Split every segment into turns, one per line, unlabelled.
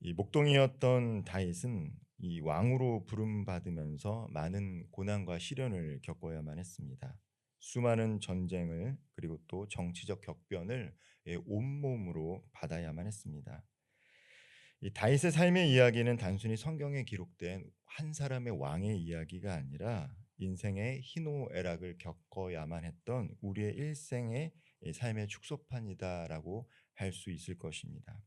이 목동이었던 다윗은 이 왕으로 부름받으면서 많은 고난과 시련을 겪어야만 했습니다. 수많은 전쟁을 그리고 또 정치적 격변을 온몸으로 받아야만 했습니다. 이 다윗의 삶의 이야기는 단순히 성경에 기록된 한 사람의 왕의 이야기가 아니라 인생의 희노애락을 겪어야만 했던 우리의 일생의 삶의 축소판이다라고 할 수 있을 것입니다.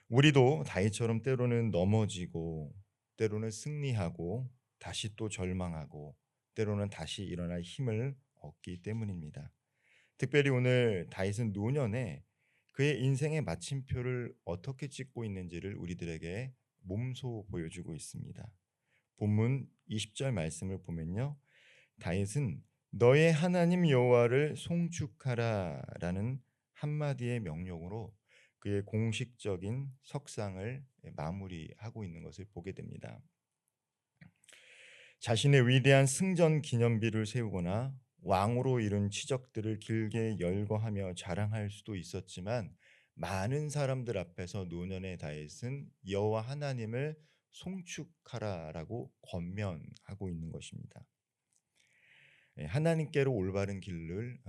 우리도 다윗처럼 때로는 넘어지고 때로는 승리하고 다시 또 절망하고 때로는 다시 일어날 힘을 얻기 때문입니다. 특별히 오늘 다윗은 노년에 그의 인생의 마침표를 어떻게 찍고 있는지를 우리들에게 몸소 보여주고 있습니다. 본문 20절 말씀을 보면요. 다윗은 너의 하나님 여호와를 송축하라라는 한마디의 명령으로 그의 공식적인 석상을 마무리하고 있는 것을 보게 됩니다. 자신의 위대한 승전 기념비를 세우거나 왕으로 이룬 치적들을 길게 열거하며 자랑할 수도 있었지만 많은 사람들 앞에서 노년의 다윗은 여호와 하나님을 송축하라라고 권면하고 있는 것입니다. 하나님께로 올바른 길을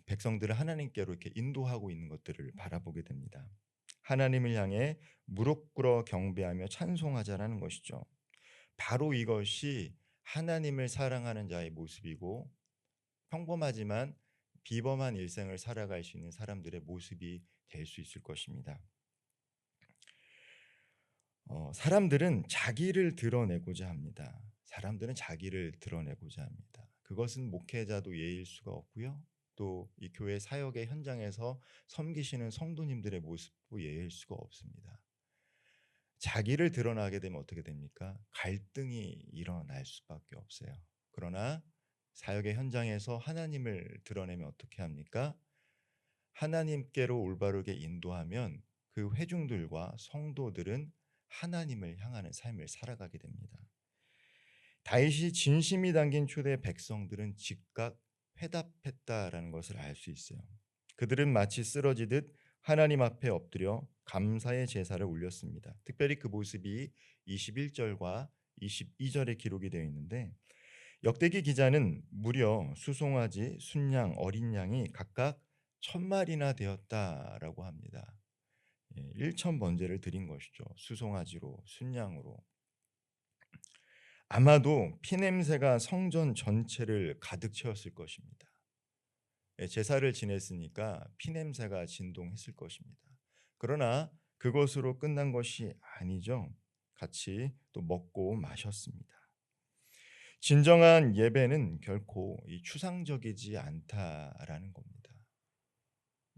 백성들을 하나님께로 이렇게 인도하고 있는 것들을 바라보게 됩니다. 하나님을 향해 무릎 꿇어 경배하며 찬송하자라는 것이죠. 바로 이것이 하나님을 사랑하는 자의 모습이고 평범하지만 비범한 일생을 살아갈 수 있는 사람들의 모습이 될 수 있을 것입니다. 사람들은 자기를 드러내고자 합니다. 사람들은 자기를 드러내고자 합니다. 그것은 목회자도 예일 수가 없고요. 또 이 교회 사역의 현장에서 섬기시는 성도님들의 모습도 예일 수가 없습니다. 자기를 드러나게 되면 어떻게 됩니까? 갈등이 일어날 수밖에 없어요. 그러나 사역의 현장에서 하나님을 드러내면 어떻게 합니까? 하나님께로 올바르게 인도하면 그 회중들과 성도들은 하나님을 향하는 삶을 살아가게 됩니다. 다윗이 진심이 담긴 초대 백성들은 즉각 회답했다라는 것을 알 수 있어요. 그들은 마치 쓰러지듯 하나님 앞에 엎드려 감사의 제사를 올렸습니다. 특별히 그 모습이 21절과 22절에 기록이 되어 있는데 역대기 기자는 무려 수송아지, 순양, 어린 양이 각각 1000마리나 되었다라고 합니다. 1천 번제를 드린 것이죠. 수송아지로, 순양으로. 아마도 피냄새가 성전 전체를 가득 채웠을 것입니다. 제사를 지냈으니까 피냄새가 진동했을 것입니다. 그러나 그것으로 끝난 것이 아니죠. 같이 또 먹고 마셨습니다. 진정한 예배는 결코 이 추상적이지 않다라는 겁니다.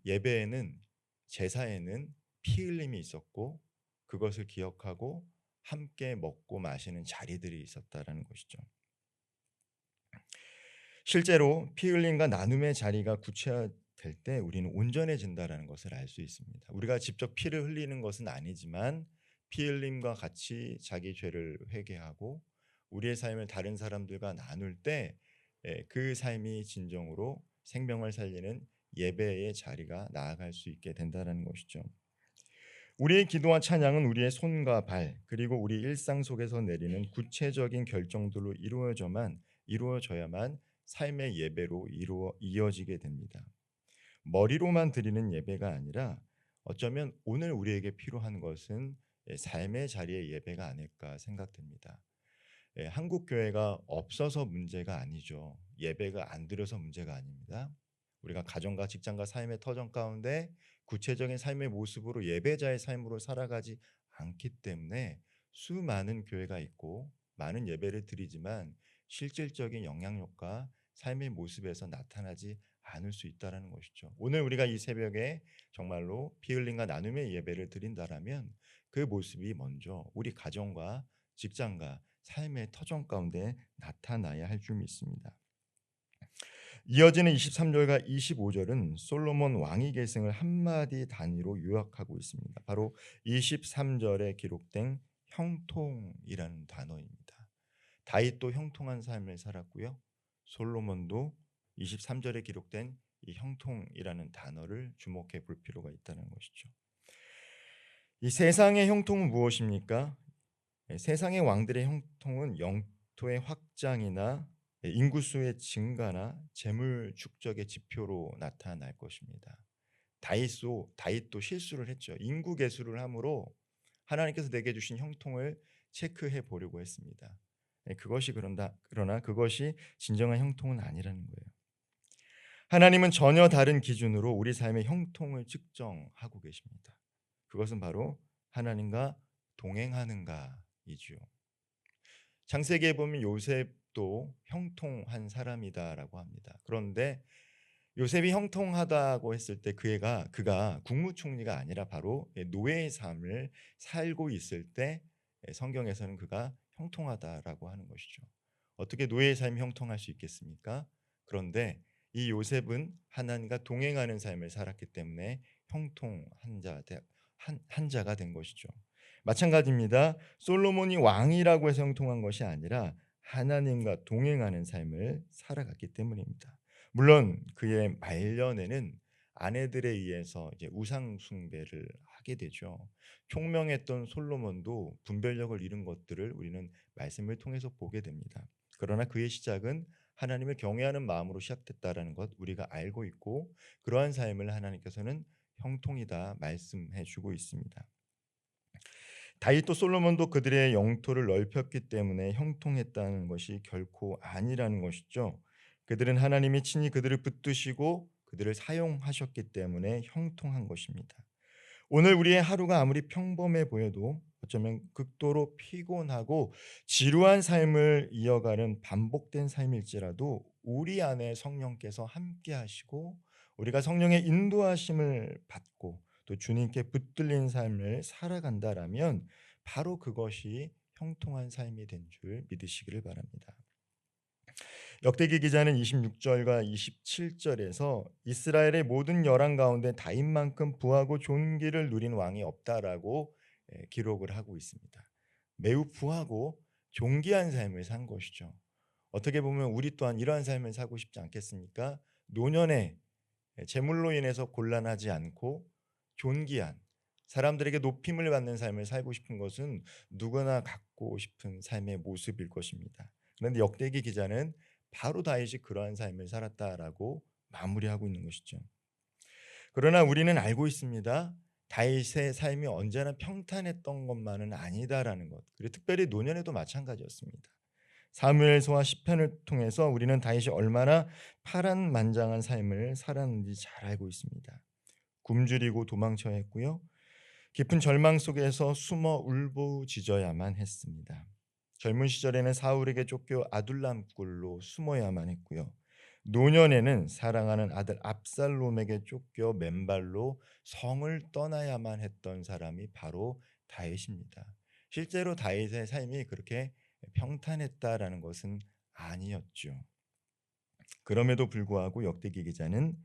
예배에는 제사에는 피 흘림이 있었고 그것을 기억하고 함께 먹고 마시는 자리들이 있었다라는 것이죠. 실제로 피 흘림과 나눔의 자리가 구체화될 때 우리는 온전해진다라는 것을 알 수 있습니다. 우리가 직접 피를 흘리는 것은 아니지만 피 흘림과 같이 자기 죄를 회개하고 우리의 삶을 다른 사람들과 나눌 때 그 삶이 진정으로 생명을 살리는 예배의 자리가 나아갈 수 있게 된다는 것이죠. 우리의 기도와 찬양은 우리의 손과 발 그리고 우리 일상 속에서 내리는 구체적인 결정들로 이루어져야만 삶의 예배로 이어지게 됩니다. 머리로만 드리는 예배가 아니라 어쩌면 오늘 우리에게 필요한 것은 삶의 자리의 예배가 아닐까 생각됩니다. 한국 교회가 없어서 문제가 아니죠. 예배가 안 드려서 문제가 아닙니다. 우리가 가정과 직장과 삶의 터전 가운데 구체적인 삶의 모습으로 예배자의 삶으로 살아가지 않기 때문에 수많은 교회가 있고 많은 예배를 드리지만 실질적인 영향력과 삶의 모습에서 나타나지 않을 수 있다는 것이죠. 오늘 우리가 이 새벽에 정말로 피 흘림과 나눔의 예배를 드린다라면 그 모습이 먼저 우리 가정과 직장과 삶의 터전 가운데 나타나야 할 줄 믿습니다. 이어지는 23절과 25절은 솔로몬 왕위 계승을 한마디 단위로 요약하고 있습니다. 바로 23절에 기록된 형통이라는 단어입니다. 다윗도 형통한 삶을 살았고요. 솔로몬도 23절에 기록된 이 형통이라는 단어를 주목해 볼 필요가 있다는 것이죠. 이 세상의 형통은 무엇입니까? 세상의 왕들의 형통은 영토의 확장이나 인구수의 증가나 재물 축적의 지표로 나타날 것입니다. 다윗도 실수를 했죠. 인구 계수를 함으로 하나님께서 내게 주신 형통을 체크해 보려고 했습니다. 그것이 그러나 그것이 진정한 형통은 아니라는 거예요. 하나님은 전혀 다른 기준으로 우리 삶의 형통을 측정하고 계십니다. 그것은 바로 하나님과 동행하는가이죠. 창세기에 보면 요셉도 형통한 사람이다라고 합니다. 그런데 요셉이 형통하다고 했을 때 그가 국무총리가 아니라 바로 노예의 삶을 살고 있을 때 성경에서는 그가 형통하다라고 하는 것이죠. 어떻게 노예의 삶이 형통할 수 있겠습니까? 그런데 이 요셉은 하나님과 동행하는 삶을 살았기 때문에 형통한 한 자가 된 것이죠. 마찬가지입니다. 솔로몬이 왕이라고 해서 형통한 것이 아니라 하나님과 동행하는 삶을 살아갔기 때문입니다. 물론 그의 말년에는 아내들에 의해서 이제 우상 숭배를 하게 되죠. 총명했던 솔로몬도 분별력을 잃은 것들을 우리는 말씀을 통해서 보게 됩니다. 그러나 그의 시작은 하나님을 경외하는 마음으로 시작됐다라는 것 우리가 알고 있고, 그러한 삶을 하나님께서는 형통이다 말씀해 주고 있습니다. 다윗도 솔로몬도 그들의 영토를 넓혔기 때문에 형통했다는 것이 결코 아니라는 것이죠. 그들은 하나님이 친히 그들을 붙드시고 그들을 사용하셨기 때문에 형통한 것입니다. 오늘 우리의 하루가 아무리 평범해 보여도 어쩌면 극도로 피곤하고 지루한 삶을 이어가는 반복된 삶일지라도 우리 안에 성령께서 함께 하시고 우리가 성령의 인도하심을 받고 또 주님께 붙들린 삶을 살아간다라면 바로 그것이 형통한 삶이 된 줄 믿으시기를 바랍니다. 역대기 기자는 26절과 27절에서 이스라엘의 모든 열왕 가운데 다윗만큼 부하고 존귀를 누린 왕이 없다라고 기록을 하고 있습니다. 매우 부하고 존귀한 삶을 산 것이죠. 어떻게 보면 우리 또한 이러한 삶을 살고 싶지 않겠습니까? 노년에 재물로 인해서 곤란하지 않고 존귀한, 사람들에게 높임을 받는 삶을 살고 싶은 것은 누구나 갖고 싶은 삶의 모습일 것입니다. 그런데 역대기 기자는 바로 다윗이 그러한 삶을 살았다라고 마무리하고 있는 것이죠. 그러나 우리는 알고 있습니다. 다윗의 삶이 언제나 평탄했던 것만은 아니다라는 것. 그리고 특별히 노년에도 마찬가지였습니다. 사무엘서와 시편을 통해서 우리는 다윗이 얼마나 파란만장한 삶을 살았는지 잘 알고 있습니다. 굶주리고 도망쳐야 했고요. 깊은 절망 속에서 숨어 울부짖어야만 했습니다. 젊은 시절에는 사울에게 쫓겨 아둘람 굴로 숨어야만 했고요. 노년에는 사랑하는 아들 압살롬에게 쫓겨 맨발로 성을 떠나야만 했던 사람이 바로 다윗입니다. 실제로 다윗의 삶이 그렇게 평탄했다라는 것은 아니었죠. 그럼에도 불구하고 역대기 기자는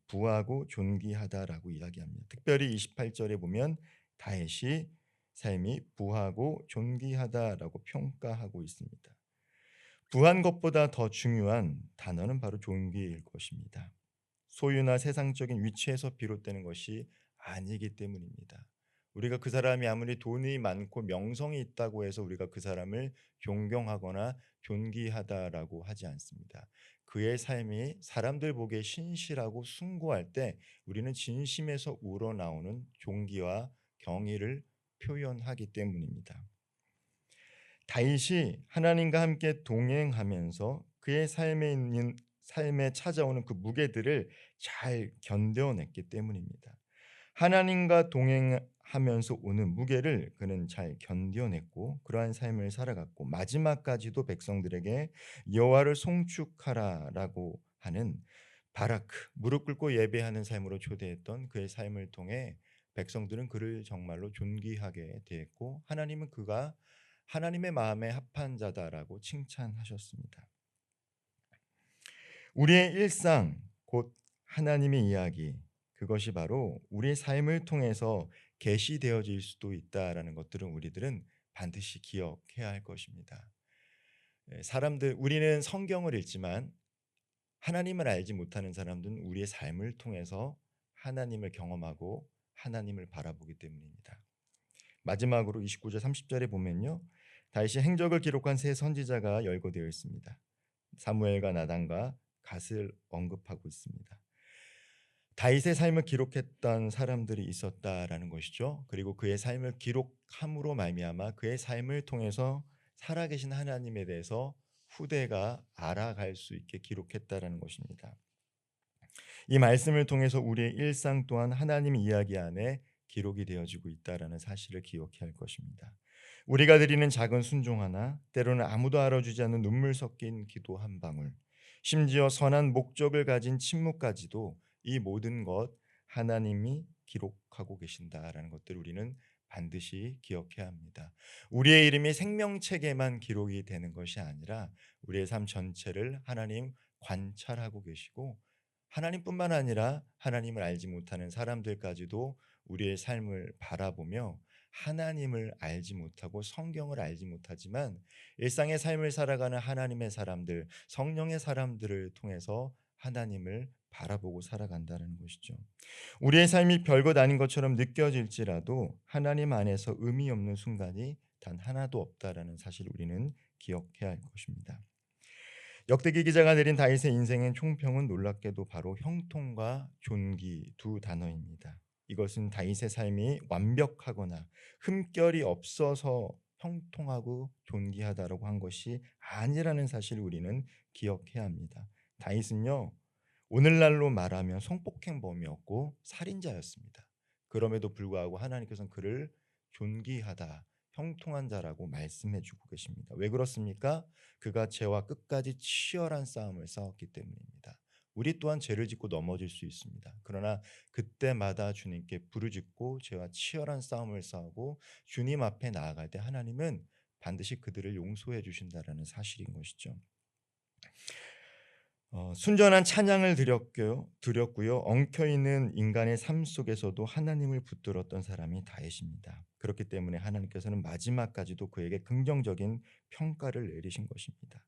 부하고 존귀하다라고 이야기합니다. 특별히 28절에 보면 다윗이 삶이 부하고 존귀하다라고 평가하고 있습니다. 부한 것보다 더 중요한 단어는 바로 존귀일 것입니다. 소유나 세상적인 위치에서 비롯되는 것이 아니기 때문입니다. 우리가 그 사람이 아무리 돈이 많고 명성이 있다고 해서 우리가 그 사람을 존경하거나 존귀하다라고 하지 않습니다. 그의 삶이 사람들 보기에 신실하고 숭고할 때 우리는 진심에서 우러나오는 존귀와 경의를 표현하기 때문입니다. 다윗이 하나님과 함께 동행하면서 그의 삶에 찾아오는 그 무게들을 잘 견뎌냈기 때문입니다. 하나님과 동행하면서 오는 무게를 그는 잘 견뎌냈고 그러한 삶을 살아갔고 마지막까지도 백성들에게 여호와를 송축하라라고 하는 바라크 무릎 꿇고 예배하는 삶으로 초대했던 그의 삶을 통해 백성들은 그를 정말로 존귀하게 되었고 하나님은 그가 하나님의 마음에 합한 자다라고 칭찬하셨습니다. 우리의 일상 곧 하나님의 이야기 그것이 바로 우리의 삶을 통해서 계시되어질 수도 있다라는 것들은 우리들은 반드시 기억해야 할 것입니다. 우리는 성경을 읽지만 하나님을 알지 못하는 사람들은 우리의 삶을 통해서 하나님을 경험하고 하나님을 바라보기 때문입니다. 마지막으로 29절 30절에 보면요. 다윗이 행적을 기록한 세 선지자가 열거되어 있습니다. 사무엘과 나단과 갓을 언급하고 있습니다. 다윗의 삶을 기록했던 사람들이 있었다라는 것이죠. 그리고 그의 삶을 기록함으로 말미암아 그의 삶을 통해서 살아계신 하나님에 대해서 후대가 알아갈 수 있게 기록했다라는 것입니다. 이 말씀을 통해서 우리의 일상 또한 하나님 이야기 안에 기록이 되어지고 있다라는 사실을 기억해야 할 것입니다. 우리가 드리는 작은 순종 하나, 때로는 아무도 알아주지 않는 눈물 섞인 기도 한 방울, 심지어 선한 목적을 가진 침묵까지도 이 모든 것 하나님이 기록하고 계신다라는 것들을 우리는 반드시 기억해야 합니다. 우리의 이름이 생명책에만 기록이 되는 것이 아니라 우리의 삶 전체를 하나님 관찰하고 계시고, 하나님뿐만 아니라 하나님을 알지 못하는 사람들까지도 우리의 삶을 바라보며 하나님을 알지 못하고 성경을 알지 못하지만 일상의 삶을 살아가는 하나님의 사람들, 성령의 사람들을 통해서 하나님을 바라보고 살아간다는 것이죠. 우리의 삶이 별것 아닌 것처럼 느껴질지라도 하나님 안에서 의미 없는 순간이 단 하나도 없다라는 사실을 우리는 기억해야 할 것입니다. 역대기 기자가 내린 다윗의 인생의 총평은 놀랍게도 바로 형통과 존귀 두 단어입니다. 이것은 다윗의 삶이 완벽하거나 흠결이 없어서 형통하고 존귀하다라고 한 것이 아니라는 사실을 우리는 기억해야 합니다. 다윗은요, 오늘날로 말하면 성폭행범이었고 살인자였습니다. 그럼에도 불구하고 하나님께서는 그를 존귀하다, 형통한 자라고 말씀해 주고 계십니다. 왜 그렇습니까? 그가 죄와 끝까지 치열한 싸움을 싸웠기 때문입니다. 우리 또한 죄를 짓고 넘어질 수 있습니다. 그러나 그때마다 주님께 부르짖고 죄와 치열한 싸움을 싸우고 주님 앞에 나아갈 때 하나님은 반드시 그들을 용서해 주신다라는 사실인 것이죠. 순전한 찬양을 드렸고요. 엉켜있는 인간의 삶 속에서도 하나님을 붙들었던 사람이 다윗입니다. 그렇기 때문에 하나님께서는 마지막까지도 그에게 긍정적인 평가를 내리신 것입니다.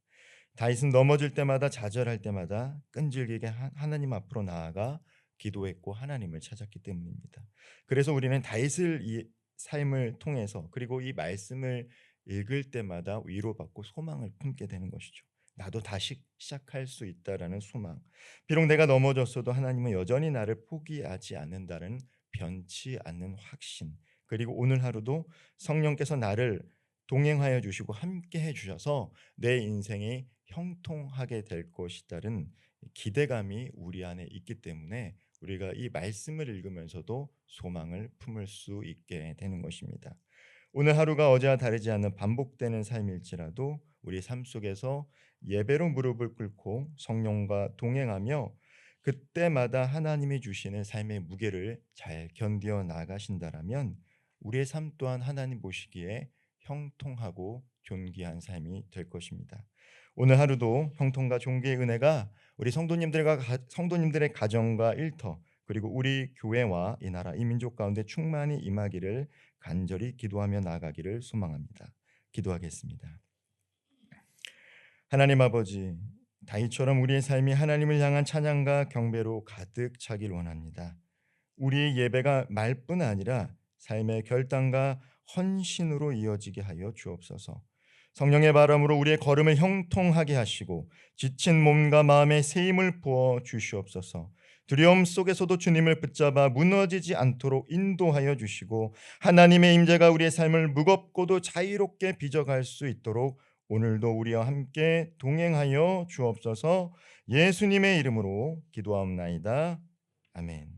다윗은 넘어질 때마다, 좌절할 때마다 끈질기게 하나님 앞으로 나아가 기도했고 하나님을 찾았기 때문입니다. 그래서 우리는 다윗을 이 삶을 통해서, 그리고 이 말씀을 읽을 때마다 위로받고 소망을 품게 되는 것이죠. 나도 다시 시작할 수 있다라는 소망. 비록 내가 넘어졌어도 하나님은 여전히 나를 포기하지 않는다는 변치 않는 확신. 그리고 오늘 하루도 성령께서 나를 동행하여 주시고 함께 해 주셔서 내 인생이 형통하게 될 것이다는 기대감이 우리 안에 있기 때문에 우리가 이 말씀을 읽으면서도 소망을 품을 수 있게 되는 것입니다. 오늘 하루가 어제와 다르지 않는 반복되는 삶일지라도 우리 삶 속에서 예배로 무릎을 꿇고 성령과 동행하며 그때마다 하나님이 주시는 삶의 무게를 잘 견디어 나가신다라면 우리의 삶 또한 하나님 보시기에 형통하고 존귀한 삶이 될 것입니다. 오늘 하루도 형통과 존귀의 은혜가 우리 성도님들의 가정과 일터, 그리고 우리 교회와 이 나라 이 민족 가운데 충만히 임하기를 간절히 기도하며 나아가기를 소망합니다. 기도하겠습니다. 하나님 아버지, 다윗처럼 우리의 삶이 하나님을 향한 찬양과 경배로 가득 차길 원합니다. 우리의 예배가 말뿐 아니라 삶의 결단과 헌신으로 이어지게 하여 주옵소서. 성령의 바람으로 우리의 걸음을 형통하게 하시고 지친 몸과 마음에 새 힘을 부어 주시옵소서. 두려움 속에서도 주님을 붙잡아 무너지지 않도록 인도하여 주시고 하나님의 임재가 우리의 삶을 무겁고도 자유롭게 빚어갈 수 있도록 오늘도 우리와 함께 동행하여 주옵소서. 예수님의 이름으로 기도하옵나이다. 아멘.